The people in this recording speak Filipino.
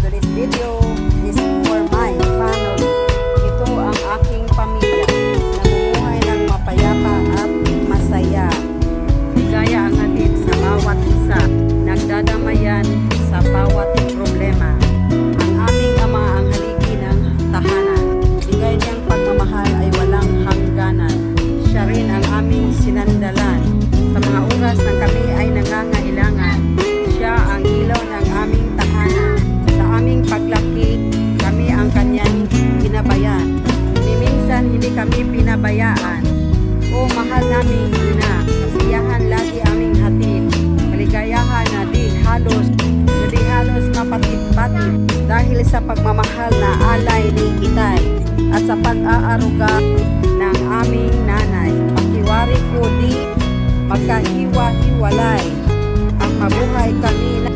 Today's video is for my family. Ito ang aking pamilya. Namumuhay ng mapayapa at masaya. Ligaya ang hatid sa bawat isa. Nagdadamayan sa bawat problema. Ang aming ama ang haligi ng tahanan. Bigay niyang pagmamahal ay walang hangganan. Siya rin ang aming sinandalan. Sa mga oras na kami ay nangangailangan, siya ang ilaw ng aming tahanan. Sa aming paglaki, kami ang kanyang ginabayan. Minsan hindi kami pinabayaan. O mahal naming ina, kasiyahan lagi aming hatid. Kaligayahan na di halos mapatid-patid dahil sa pagmamahal na alay ni Itay at sa pag-aaruga ng aming nanay. Pakiwari ko di magkahiwa-hiwalay ang mabuhay kami na